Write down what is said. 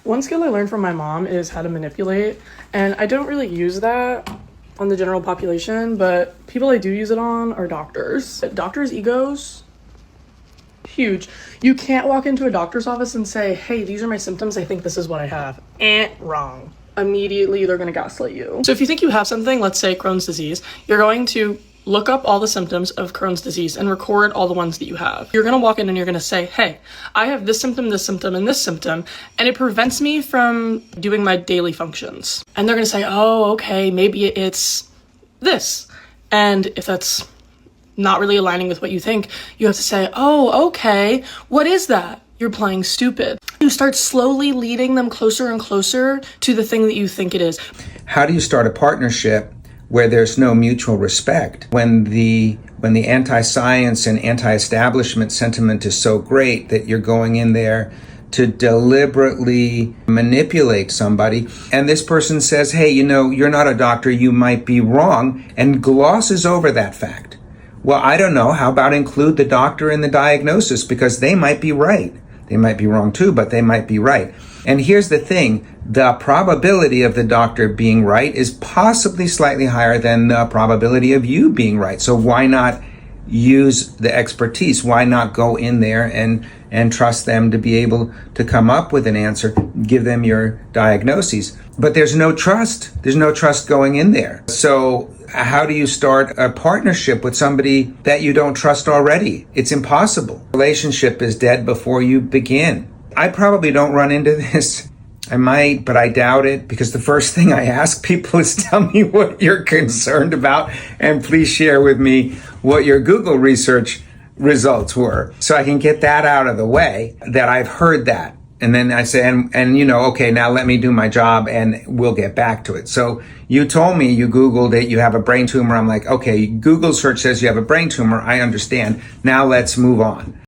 One skill I learned from my mom is how to manipulate, and I don't really use that on the general population, but people I do use it on are doctors. Doctors' egos, huge. You can't walk into a doctor's office and say, hey, these are my symptoms, I think this is what I have. Wrong. Immediately, they're gonna gaslight you. So if you think you have something, let's say Crohn's disease, you're going to look up all the symptoms of Crohn's disease and record all the ones that you have. You're gonna walk in and you're gonna say, hey, I have this symptom, and this symptom, and it prevents me from doing my daily functions. And they're gonna say, oh, okay, maybe it's this. And if that's not really aligning with what you think, you have to say, oh, okay, what is that? You're playing stupid. You start slowly leading them closer and closer to the thing that you think it is. How do you start a partnership where there's no mutual respect? When the anti-science and anti-establishment sentiment is so great that you're going in there to deliberately manipulate somebody, and this person says, hey, you're not a doctor, you might be wrong, and glosses over that fact. Well, I don't know, how about include the doctor in the diagnosis, because they might be right. They might be wrong too, but they might be right. And here's the thing, the probability of the doctor being right is possibly slightly higher than the probability of you being right. So why not use the expertise? Why not go in there and trust them to be able to come up with an answer, give them your diagnoses? But there's no trust. There's no trust going in there. So how do you start a partnership with somebody that you don't trust already? It's impossible. Relationship is dead before you begin. I probably don't run into this. I might, but I doubt it, because the first thing I ask people is, tell me what you're concerned about, and please share with me what your Google research results were, so I can get that out of the way, that I've heard that. And then I say, okay, now let me do my job and we'll get back to it. So you told me you Googled it, you have a brain tumor. I'm like, okay, Google search says you have a brain tumor. I understand. Now let's move on.